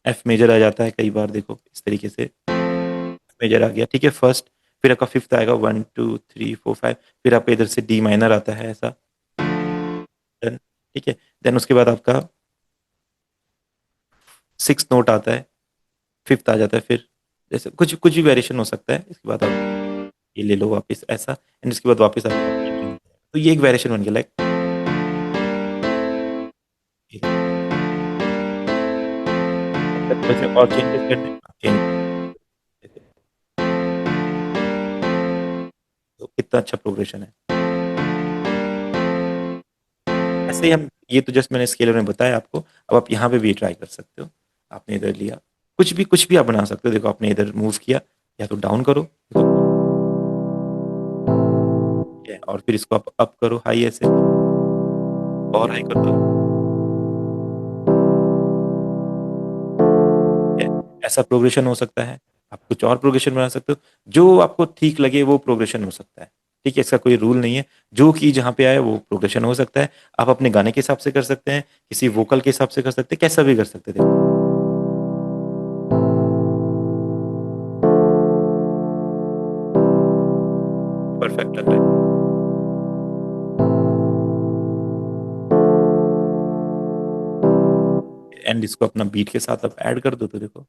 एफ मेजर आ जाता है, कई बार देखो इस तरीके से मेजर आ गया, ठीक है, फर्स्ट, फिर आपका फिफ्थ आएगा 1 2 3 4 5, फिर आपका इधर से डी माइनर आता है ऐसा, डन, ठीक है, देन उसके बाद आपका सिक्स नोट आता है, फिफ्थ आ जाता है, फिर जैसे कुछ कुछ भी वेरिएशन हो सकता है, इसके बाद आप ये ले लो वापस ऐसा, एंड इसके बाद वापस आप, तो ये एक वेरिएशन बन गया, लाइक वैसे और चेंजेस करने चेंज, तो कितना अच्छा प्रोग्रेशन है। ऐसे ही हम, ये तो जस्ट मैंने स्केलर में बताया आपको, अब आप यहाँ पे भी ट्राई कर सकते हो। आपने इधर लिया, कुछ भी आप बना सकते हो, देखो आपने इधर मूव किया, या तो डाउन करो, और फिर इसको आप अप करो हाई ऐसे, और हाई कर दो, ऐसा प्रोग्रेशन हो सकता है। आप कुछ और प्रोग्रेशन बना सकते हो, जो आपको ठीक लगे वो प्रोग्रेशन हो सकता है, ठीक है, इसका कोई रूल नहीं है, जो की जहाँ पे आए वो प्रोग्रेशन हो सकता है। आप अपने गाने के हिसाब से कर सकते हैं, किसी वोकल के हिसाब से कर सकते हैं, कैसा भी कर सकते हैं, देखो परफेक्ट लग रहा है। एंड इसको अपना बीट के साथ आप ऐड कर दो, तो देखो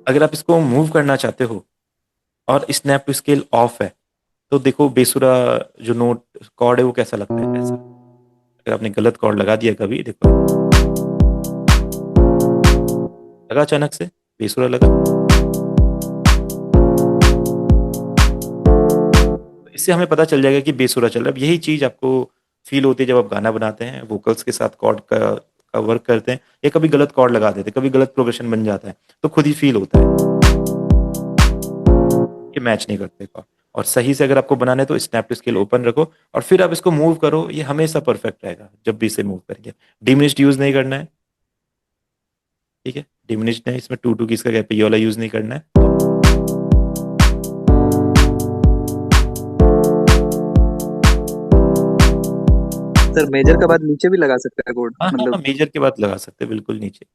अगर आप इसको मूव करना चाहते हो और स्नैप टू स्केल ऑफ है, तो देखो बेसुरा जो नोट कॉर्ड है वो कैसा लगता है, ऐसा। अगर आपने गलत कॉर्ड लगा दिया कभी, देखो लगा अचानक से बेसुरा लगा, इससे हमें पता चल जाएगा कि बेसुरा चल रहा है। अब यही चीज आपको फील होती है जब आप गाना बनाते हैं, वोकल्स के साथ कॉर्ड का वर्क करते हैं, या कभी गलत कॉर्ड लगा देते हैं, कभी गलत प्रोग्रेशन बन जाता है, तो खुद ही फील होता है कि मैच नहीं करते कॉर्ड। और सही से अगर आपको बनाना है तो स्नैप टू स्केल ओपन रखो, और फिर आप इसको मूव करो, ये हमेशा परफेक्ट रहेगा जब भी इसे मूव करेंगे। डिमिनिश्ड यूज नहीं करना है, ठीक है, डिमिनिश्ड नहीं, इसमें 2 कीज का गैप है, ये वाला यूज नहीं करना है। सर मेजर के बाद नीचे भी लगा सकते हैं कोड, हाँ हाँ, मतलब मेजर के बाद लगा सकते हैं बिल्कुल नीचे।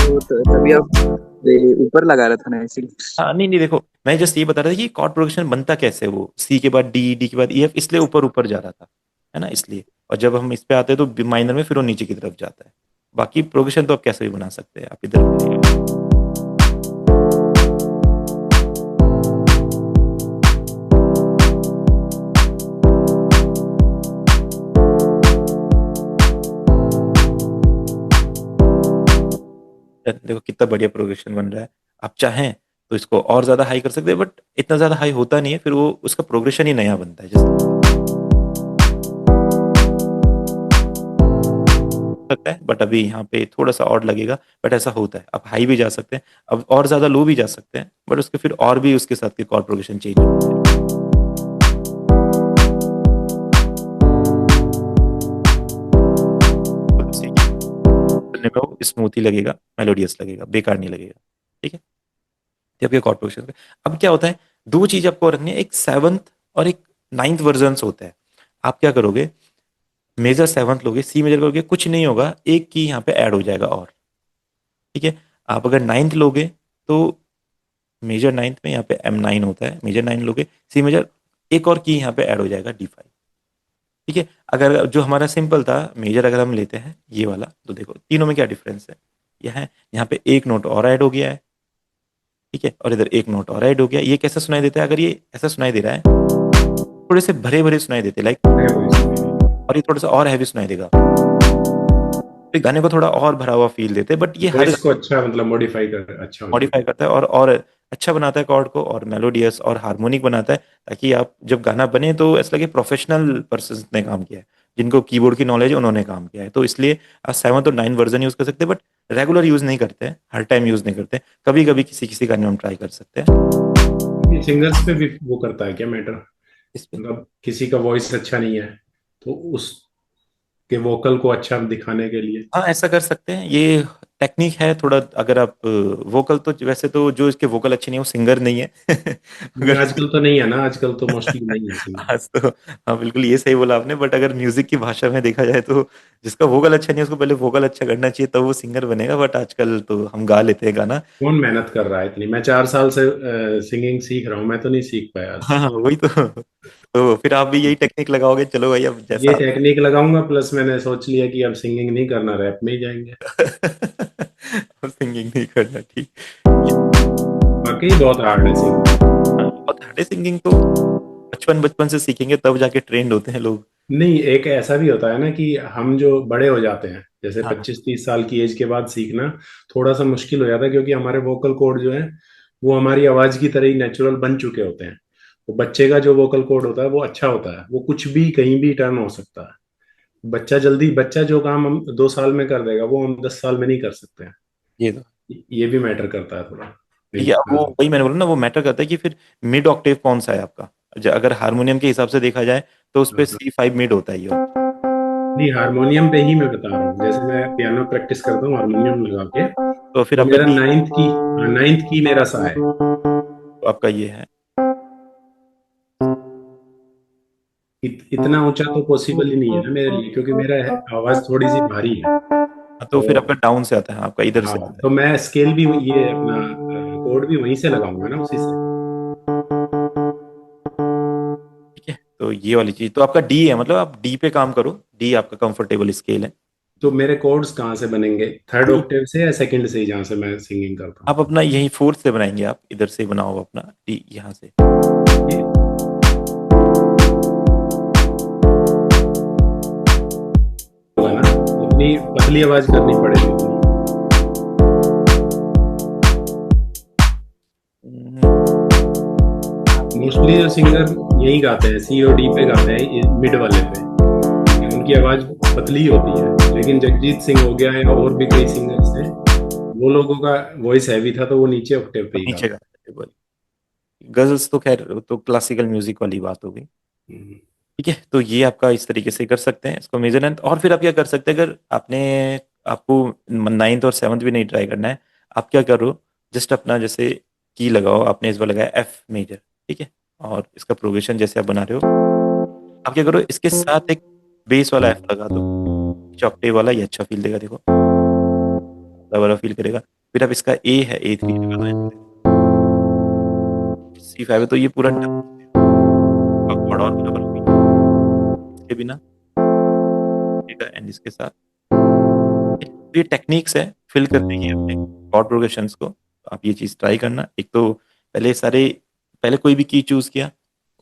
वो तभी आप ये ऊपर लगा रहा था ना इसीलिए। हाँ नहीं नहीं, देखो मैं जस्ट ये बता रहा था कि कॉर्ड प्रोग्रेशन बनता कैसे है, वो सी के बाद डी, डी के बाद ई, एफ, इसलिए ऊपर ऊपर जा रहा था, है ना, इसलिए। और जब हम इस पे आते हैं तो माइनर में फिर वो नीचे की तरफ जाता है। बाकी प्रोग्रेशन तो आप कैसे भी बना सकते हैं, आप इधर देखो कितना बढ़िया प्रोग्रेशन बन रहा है। आप चाहें तो इसको और ज्यादा हाई कर सकते हैं, बट इतना ज्यादा हाई होता नहीं है, फिर वो उसका प्रोग्रेशन ही नया बनता है जैसे सकता है। बट अभी यहाँ पे थोड़ा सा और लगेगा, बट ऐसा होता है। आप हाई भी जा सकते हैं, अब और ज्यादा लो भी जा सकते हैं, बट उसके फिर और भी उसके साथ के कॉर्ड प्रोग्रेशन चेंज होते हैं। सुनने में वो स्मूथ ही लगेगा, मेलोडियस लगेगा, बेकार नहीं लगेगा, ठीक है। ये आपके कॉर्ड प्रोग्रेशन। अब क्या होता है, दो चीज आपको रखनी है, एक सेवंथ और एक नाइन्थ वर्जन होता है। आप क्या करोगे, मेजर सेवंथ लोगे, सी मेजर करोगे, कुछ नहीं होगा, एक की यहाँ पे ऐड हो जाएगा और, ठीक है। आप अगर नाइन्थ लोगे तो मेजर नाइन्थ में यहाँ पे M9 होता है, मेजर 9 लोगे, सी मेजर, एक और की यहाँ पे ऐड हो जाएगा D5, ठीक है। अगर जो हमारा सिंपल था मेजर, अगर हम लेते हैं ये वाला, तो देखो तीनों में क्या डिफरेंस है, यह है यहाँ पे एक नोट और ऐड हो गया है, ठीक है, और इधर एक नोट और ऐड हो गया। ये कैसा सुनाई देता है, अगर ये ऐसा सुनाई दे रहा है, थोड़े से भरे भरे सुनाई देते लाइक, और ये थोड़ा सा और हैवी सुनाई देगा, तो गाने को थोड़ा और भरा हुआ फील देते हैं। बट ये हर वॉइस को अच्छा मतलब मॉडिफाई कर अच्छा हो मॉडिफाई करता है और अच्छा बनाता है कॉर्ड को, और मेलोडियस और हार्मोनिक बनाता है, ताकि आप जब गाना बने तो ऐसा लगे प्रोफेशनल पर्सन ने काम किया है, जिनको कीबोर्ड की नॉलेज है उन्होंने काम किया है। तो इसलिए आप 7 और 9 वर्जन यूज कर सकते हैं, बट रेगुलर यूज नहीं करते हैं, हर टाइम यूज नहीं करते, कभी कभी किसी किसी गाने में हम ट्राई कर सकते हैं। सिंगर्स पे भी वो करता है क्या मैटर? इस पे मतलब किसी का वॉइस अच्छा नहीं है तो उसके वोकल को अच्छा दिखाने के लिए। हाँ ऐसा कर सकते हैं, ये टेक्निक है थोड़ा। अगर आप वोकल, तो वैसे तो जो इसके वोकल अच्छे नहीं है वो सिंगर नहीं है नहीं, अगर आजकल तो नहीं है ना, आजकल तो मोस्टली नहीं है सिंगर। आज तो, हाँ बिल्कुल ये सही बोला आपने। बट अगर म्यूजिक की भाषा में देखा जाए तो जिसका वोकल अच्छा नहीं है उसको पहले वोकल अच्छा करना चाहिए, तब वो सिंगर बनेगा। बट आजकल तो हम गा लेते हैं गाना। कौन मेहनत कर रहा है इतनी? मैं 4 साल से सिंगिंग सीख रहा हूँ, मैं तो नहीं सीख पाया आज हाँ तक। हाँ, वही तो फिर आप भी यही टेक्निक लगाओगे, चलो भाई अब ये जैसा टेक्निक लगाऊंगा, प्लस मैंने सोच लिया कि अब सिंगिंग नहीं करना, रैप में ही जाएंगे। अब सिंगिंग नहीं करना, ठीक। वाकई बहुत हार्ड है सिंगिंग। बहुत हार्ड है सिंगिंग तो, बचपन बचपन से सीखेंगे तब जाके ट्रेंड होते हैं लोग। नहीं, एक ऐसा भी होता है ना कि हम जो बड़े हो जाते हैं, जैसे हाँ 25-30 साल की एज के बाद सीखना थोड़ा सा मुश्किल हो जाता है, क्योंकि हमारे वोकल कॉर्ड जो है वो हमारी आवाज की तरह ही नेचुरल बन चुके होते हैं। तो बच्चे का जो वोकल कॉर्ड होता है वो अच्छा होता है, वो कुछ भी कहीं भी टर्न हो सकता है। बच्चा जो काम हम 2 साल में कर देगा वो हम 10 साल में नहीं कर सकते हैं। ये तो ये भी मैटर करता है थोड़ा ठीक है। मेरे अब वो ख्याल से। वही मैंने बोला ना, वो मैटर करता है कि फिर मिड ऑक्टेव कौन सा है आपका। अगर हारमोनियम के हिसाब से देखा जाए तो उस पे हाँ। C5 मिड होता है ये। नहीं, हारमोनियम पे ही मैं बता रहा हूँ, जैसे मैं पियानो प्रैक्टिस करता हूँ हारमोनियम लगा के, तो फिर तो आपका मेरा D, नाइन्थ की मेरा सा है। तो आपका ये है। इतना ऊंचा तो पॉसिबल ही नहीं है ना मेरे लिए, क्योंकि मेरा आवाज थोड़ी सी भारी है। हाँ, तो तो फिर आपका डाउन से आता है, आपका इधर हाँ, से आता तो है, मैं स्केल भी ये अपना कोड भी वहीं से लगाऊंगा ना, उसी से। ठीक है। तो ये वाली चीज तो आपका D है, मतलब आप D पे काम करो, D आपका कंफर्टेबल स्केल है। तो मेरे कोड्स कहाँ से बनेंगे, थर्ड D ऑक्टेव से या सेकंड से ही, जहाँ से मैं सिंगिंग करता हूँ? आप अपना यही फोर्थ से बनाएंगे, आप इधर से बनाओ अपना D यहाँ से। ये होगा ना, इतनी पतली आवाज करनी पड़ेगी इतनी। मोस्टली जो सिंगर यही गाते हैं, सी और डी पे गाते हैं, मिड वाले पे, उनकी आवाज पतली होती है। लेकिन जगजीत सिंह हो गया या और भी कई सिंगर्स हैं, वो लोगों का वॉइस हैवी था तो वो नीचे ऑक्टेव पे ही नीचे गाते गाते थे बोल। गजल्स तो खैर तो क्लासिकल म्यूजिक वाली बात हो गई। हैं। ठीक है, तो ये आपका इस तरीके से कर सकते हैं इसको मेजरमेंट। और फिर आप क्या कर सकते हैं, अगर आपने आपको नाइन्थ और सेवन्थ भी नहीं ट्राई करना है, आप क्या करो, जस्ट अपना जैसे की लगाओ, आपने इस बार लगाया एफ मेजर, ठीक है, और इसका प्रोग्रेशन जैसे आप बना रहे हो, आप क्या करो, इसके साथ एक बेस वाला एफ लगा दो, चौकटे वाला, ये अच्छा फील देगा, देखो वाला फील करेगा। फिर आप इसका ए है, ए थ्री लगा दो, सी फाइव है, तो ये पूरा कॉर्ड और डबल फील इसके बिना, एंड इसके साथ। तो ये टेक्निक्स है फिल करने की अपने कॉर्ड प्रोग्रेशंस को। आप ये चीज ट्राई करना। एक तो पहले कोई भी की चूज किया,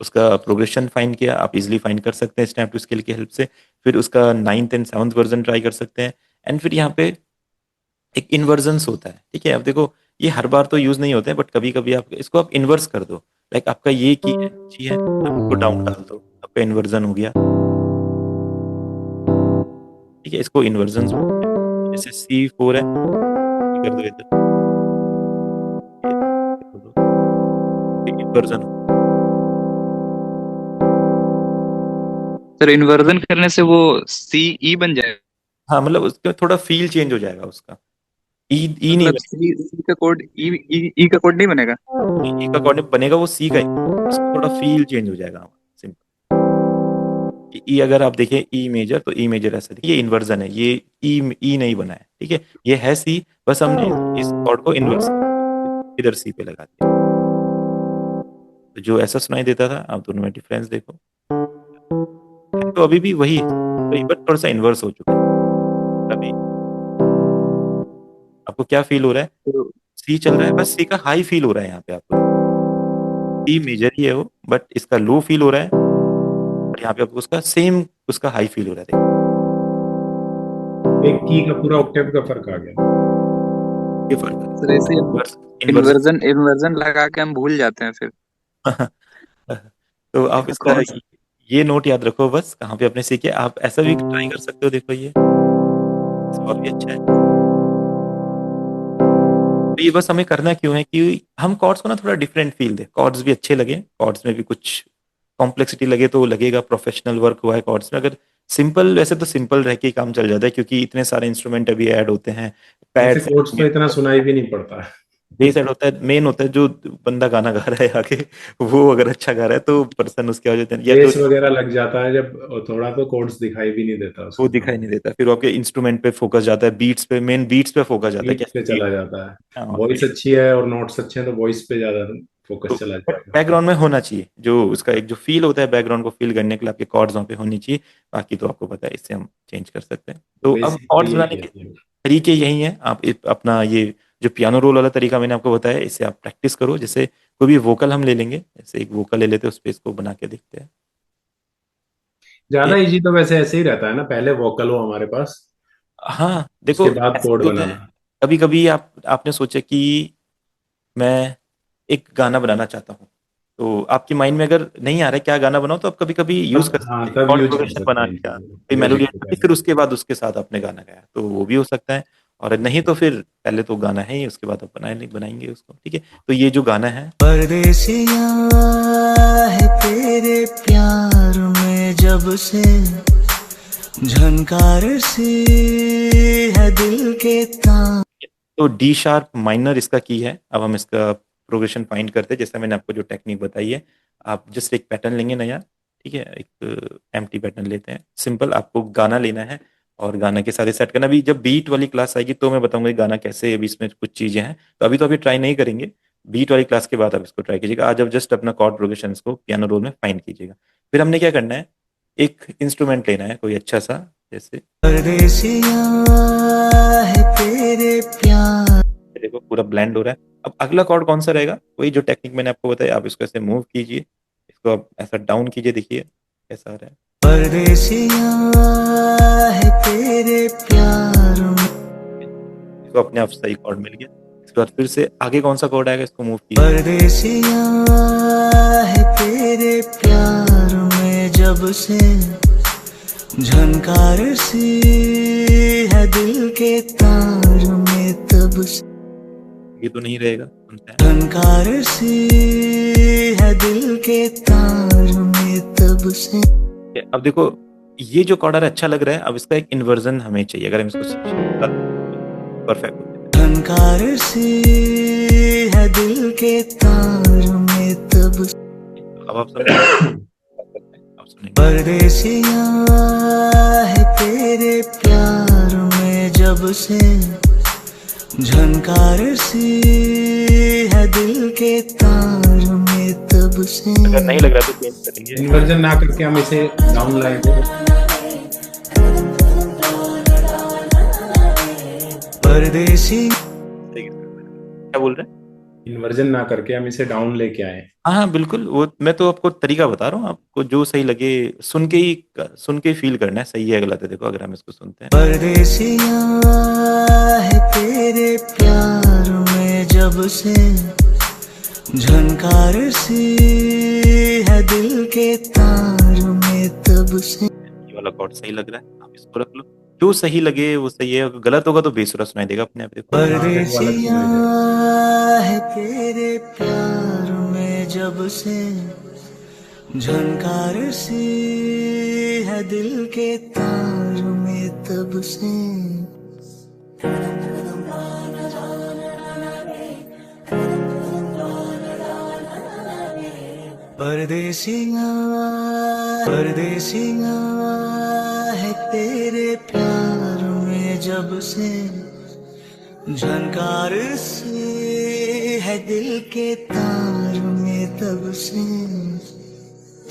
उसका प्रोग्रेशन फाइंड किया, आप इजीली फाइंड कर सकते हैं स्नैप टू स्केल की हेल्प से। फिर उसका ninth and seventh version try कर सकते हैं। एंड फिर यहाँ पे एक इन्वर्जन्स होता है, ठीक है। अब देखो, ये हर बार तो यूज नहीं होते हैं, बट कभी कभी आप इसको आप इन्वर्स कर दो। लाइक आपका ये की है, जी है, आप इसको डाउन डाल दो, आपका इन्वर्जन हो गया, ठीक है। इसको इन्वर्जन जैसे C4 है, ये कर दो इधर, इन्वर्जन। सर इन्वर्जन करने से वो सी ई बन जाएगा? हाँ, मतलब उसका थोड़ा फील चेंज हो जाएगा उसका। ई ई नहीं मतलब बनेगा, सी का कोड ई ई ई का कोड नहीं बनेगा? ई का कॉर्ड बनेगा, वो सी का ही, उसका थोड़ा फील चेंज हो जाएगा। सिंपल। ई अगर आप देखें ई मेजर, तो ई मेजर ऐसा देखिए, ये इन्वर्जन है, ये ई नहीं बना है, ठीक है। ये है सी, बस हमने इस कॉर्ड को इन्वर्स इधर सी पे लगा दिया, तो जो ऐसा सुनाई देता था, आप दोनों में डिफरेंस देखो। तो अभी भी वही बट थोड़ा सा इन्वर्स हो चुका है अभी। आपको क्या फील हो रहा है? तो सी चल रहा है, बस सी का हाई फील हो रहा है यहाँ पे आपको। सी मेजर ही है वो, बट इसका लो फील हो रहा है, और यहाँ पे आपको उसका सेम उसका हाई फील हो रहा है, एक की का पूरा ऑक्टेव का फर्क आ गया। ये फर्क है। सर ऐसे इन्वर्जन। इन्वर्जन इन्वर्जन लगा के हम भूल जाते हैं फिर। तो आप इसका कौन सा? ये नोट याद रखो, बस कहाँ पे अपने सीखे। आप ऐसा भी ट्राई कर सकते हो, देखो ये और भी अच्छा है। तो ये बस हमें करना क्यों है कि हम कॉर्ड्स को ना थोड़ा डिफरेंट फील दे, कॉर्ड्स भी अच्छे लगे, कॉर्ड्स में भी कुछ कॉम्प्लेक्सिटी लगे, तो लगेगा प्रोफेशनल वर्क हुआ है कॉर्ड्स में। अगर सिंपल, वैसे तो सिंपल रह के ही काम चल जाता है, क्योंकि इतने सारे इंस्ट्रूमेंट अभी ऐड होते हैं, वैसे पैड्स कोर्ट्स तो इतना सुनाई भी नहीं पड़ता है। बेस ऐड होता है, मेन होता है जो बंदा गाना गा रहा है आगे, वो अगर अच्छा गा रहा है तो पर्सन उसके वजह से, या तो बेस वगैरह लग जाता है जब थोड़ा, तो कोर्ट्स दिखाई भी नहीं देता वो उसमें। दिखाई नहीं देता, फिर वो आपके इंस्ट्रूमेंट पे फोकस जाता है, बीट्स पे, मेन बीट्स पे फोकस जाता है, बीट कैसे पे बीट। चला जाता है। हाँ, और वॉइस अच्छी है और नोट्स अच्छे हैं तो वॉइस पे ज्यादा तो फोकस चला बट जाएगा। बैकग्राउंड में होना चाहिए, जो उसका एक जो फील होता है बैकग्राउंड को फील करने के लिए, आपके कॉर्ड्स वहाँ पे होनी चाहिए। बाकी तो आपको पता है, इससे हम चेंज कर सकते हैं। तो अब बेसिक तो कॉर्ड्स बनाने यही के है। तरीके यही हैं। आप अपना ये जो पियानो रोल वाला तरीका मैंने आपको बताया, इससे आप प्रैक्टिस करो। जैसे कोई भी वोकल हम ले लेंगे, जैसे एक वोकल ले लेते हैं, उस पर इसको बना के देखते हैं। ज्यादा ये इजी तो वैसे ऐसे ही रहता है ना, पहले वोकल हो हमारे पास, हाँ, देखो उसके बाद ऐसा कोड भी होता है। बनाना। कभी कभी आपने सोचा कि मैं एक गाना बनाना चाहता हूँ, तो आपकी माइंड में अगर नहीं आ रहा है क्या गाना बनाओ, तो आप कभी कभी यूज कर तब सकते हाँ, हैं तब कॉर्ड यूज कर प्रोग्रेशन सकते बना हैं इन लिया, चीजों कोई को, मेलोडी म्यूजिक को डाली, फिर पहले। उसके बाद उसके साथ आपने गाना गाया, तो वो भी हो सकता है। और नहीं तो फिर पहले तो गाना है ही, उसके बाद आप बनाएंगे उसको, ठीक है। तो ये जो गाना है, परदेसिया है तेरे प्यार में जब से, झनकार सी है दिल के तार। तो डी शार्प माइनर इसका की है। अब हम इसका प्रोग्रेशन फाइंड करते हैं, जैसे मैंने आपको जो टेक्निक बताई है। आप जस्ट एक पैटर्न लेंगे नया, ठीक है, एक एम्प्टी पैटर्न लेते हैं, सिंपल। आपको गाना लेना है और गाना के साथ ही सेट करना। अभी जब बीट वाली क्लास आएगी तो मैं बताऊंगा ये गाना कैसे, अभी इसमें कुछ चीजें हैं, तो अभी ट्राई नहीं करेंगे। बीट वाली क्लास के बाद आप इसको ट्राई कीजिएगा। आज आप जस्ट अपना कॉर्ड प्रोग्रेशन को पियानो रोल में फाइंड कीजिएगा। फिर हमने क्या करना है, एक इंस्ट्रूमेंट लेना है कोई अच्छा सा, जैसे परदेसिया है तेरे प्यार। देखो पूरा ब्लेंड हो रहा है। अब अगला कॉर्ड कौन सा रहेगा, वही जो टेक्निक मैंने आपको बताया, आप इसको ऐसे मूव कीजिए, इसको आप ऐसा डाउन कीजिए, देखिए कैसा आ रहा है। परदेसिया है तेरे प्यार में। इसको अपने आप सही कॉर्ड मिल गया। इसके बाद फिर से आगे कौन सा कॉर्ड आएगा, इसको मूव कीजिए, परदेसिया है तब से झनकार सी है दिल के तार में तब से ये तो नहीं रहेगा, सुनते हैं। झनकार सी है दिल के तार में तब से। अब देखो ये जो कॉर्डर अच्छा लग रहा है, अब इसका एक इन्वर्जन हमें चाहिए। अगर हम इसको परफेक्ट होते हैं। झनकार सी है दिल के तार में तब से। अब आप सुनेंगे, आप सुनेंगे। परदेसिया है तेरे प्यार में जब से झनकार सी है दिल के तार में तब से। अगर नहीं लग रहा तो चेंज करेंगे। इन्वर्जन ना करके हम इसे डाउन लाएंगे। परदेसी क्या बोल रहे हैं? इन्वर्जन ना करके हम इसे डाउन लेके आए। हाँ बिल्कुल, वो मैं तो आपको तरीका बता रहा हूँ, आपको जो सही लगे सुन के ही फील करना है, सही है गलत है। देखो अगर हम इसको सुनते हैं, परदेसिया है तेरे प्यार में जब से झनकार सी है दिल के तार में तब से। ये वाला कॉर्ड सही लग रहा है, आप इसको रख लो। जो सही लगे वो सही है, अगर गलत होगा तो बेसुरा सुनाई देगा अपने आप। देखो परदेसिया है तेरे प्यार में जब से झनकार सी है दिल के तार में तब से। परदेसिया परदेसिया है तेरे प्यार में जब से झनकार से है दिल के तार में तब से।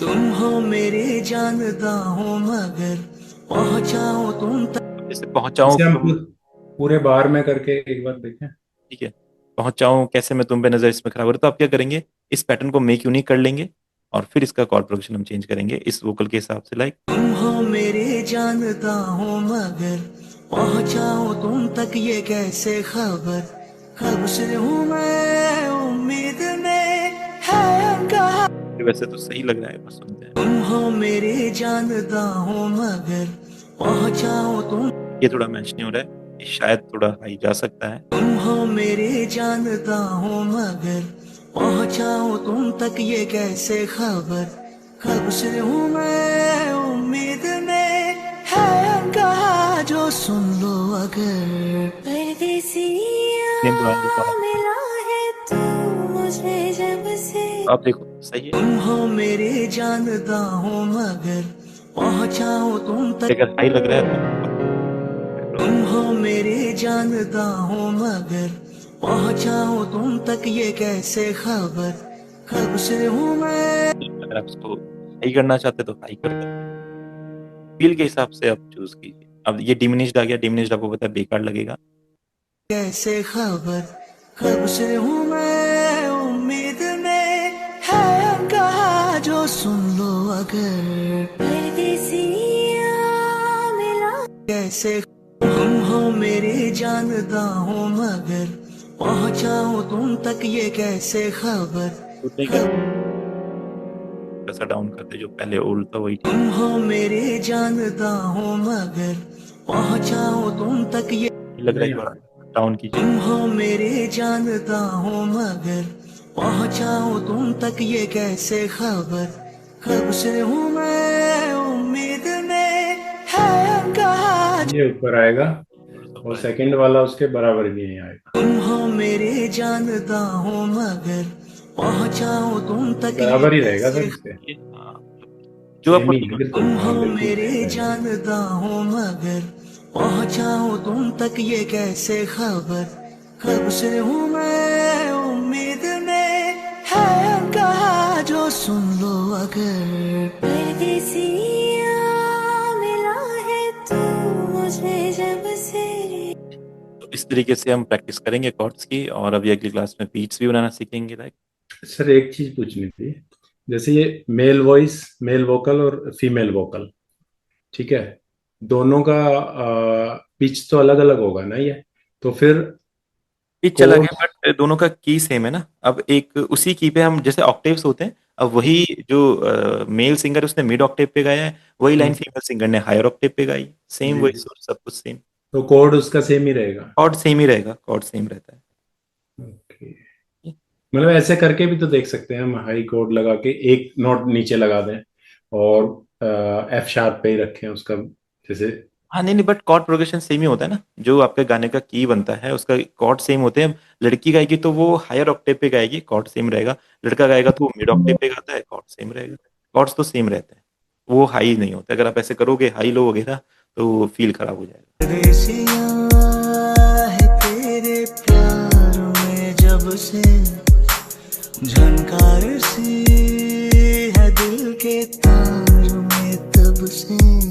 तुम हो मेरे जानदा हो मगर पहुंचाओ तुम तक। जैसे पहुंचाऊं, इसे हम पूरे बार में करके एक बार देखें। ठीक है। पहुंचाऊं कैसे मैं तुम पे नजर, इसमें खराब हो रहा है, तो आप क्या करेंगे, इस पैटर्न को मेक यूनिक कर लेंगे और फिर इसका कॉर्ड प्रोग्रेशन हम चेंज करेंगे इस वोकल के हिसाब से। लाइक तुम हो मेरे जानदा हो मगर पहुंचाओ तुम तक ये कैसे खबर। कब से हूँ मैं उम्मीद में है कहा। वैसे तो सही लग रहा है, बस सुनते हैं। तुम हो मेरे जानदा हो मगर पहुंचाओ तुम। ये थोड़ा मैच नहीं हो रहा है, ये शायद थोड़ा हाई जा सकता है। तुम हो मेरे जानदा हो मगर पहुंचाओ तुम तक ये कैसे खबर। कब से हूँ मैं उम्मीद में है कहा जो सुन लो अगर। परदेसिया सेम तो आगे का। मिला है तू मुझे जब से। आप देखो सही है। तुम हो मेरे जानदा हो मगर पहुंचाओ तुम तक। अगर हाई लग रहा है तुम हो मेरे जानदा हो मगर पहुंचाओ तुम तक ये कैसे खबर। कब से हूँ मैं। अगर आप इसको हाई करना चाहते तो हाई कर सकते हैं, फील के हिसाब से आप चूज कीजिए। अब ये डिमिनिश्ड आ गया, डिमिनिश्ड आपको पता है बेकार लगेगा। कैसे खबर। कब से हूँ मैं उम्मीद में है कहा जो सुन लो अगर। परदेसिया मिला कैसे। तुम हो मेरे जानदा हो मगर पहुंचाओ तुम तक ये कैसे खबर। कैसा डाउन करते जो पहले ओल्ड था वही। तुम हो मेरे जानदा हो मगर पहुंचाओ तुम तक ये। लग रहा है थोड़ा डाउन कीजिए। तुम हो मेरे जानदा हो मगर पहुंचाओ तुम तक ये कैसे खबर। कब से हूँ मैं उम्मीद में है कहा। ये ऊपर आएगा और सेकंड वाला उसके बराबर भी नहीं आएगा। तुम हो मेरे जानदा हो मगर पहुंचाओ तुम तक ये बराबर ही रहेगा सर कैसे। इसके। जो आपको सेम ही, बिल्कुल। तुम हो हाँ, बिल्कुल मेरे सही है। जानदा हो मगर पहुंचाओ तुम तक ये कैसे खबर। कब से हूँ मैं उम्मीद में है कहा जो सुन लो अगर। परदेसिया मिला है तू मुझे जब से। तो इस तरीके से हम प्रैक्टिस करेंगे कॉर्ड्स की, और अभी अगली क्लास में बीट्स भी बनाना सीखेंगे। लाइक सर एक चीज पूछनी थी, जैसे ये मेल वॉइस, मेल वोकल और फीमेल वोकल, ठीक है, दोनों का पिच तो अलग अलग होगा ना ये, तो फिर पिच अलग है कोड। बट दोनों का की सेम है ना। अब एक उसी की पे हम, जैसे ऑक्टेव्स होते हैं, अब वही जो मेल सिंगर उसने मिड ऑक्टेव पे गाया है, वही लाइन फीमेल सिंगर ने हायर ऑक्टेव पे गाई, सेम जी वही जी। सुर, सब कुछ सेम। तो कोड उसका सेम ही रहेगा। कॉर्ड सेम ही रहेगा, कॉर्ड सेम रहता ओके। है। मतलब ऐसे करके भी तो देख सकते हैं हम, हाई कोड लगा के एक नोट नीचे लगा दें और एफ शार्प पे ही रखें उसका, जैसे। हाँ नहीं नहीं, बट कॉर्ड प्रोग्रेशन सेम ही होता है ना, जो आपके गाने का की बनता है उसका कॉर्ड सेम होते हैं। लड़की गाएगी तो वो हायर ऑक्टेव पे गाएगी, कॉर्ड सेम रहेगा। लड़का गाएगा तो वो मिड ऑक्टेव पे गाता है, कॉर्ड सेम रहेगा। कॉर्ड्स तो सेम रहते हैं, वो हाई नहीं होते। अगर आप ऐसे करोगे हाई लो वगैरह तो फील खराब हो जाएगा। परदेसिया है तेरे प्यार में जब से, झनकार सी है दिल के तार में तब से।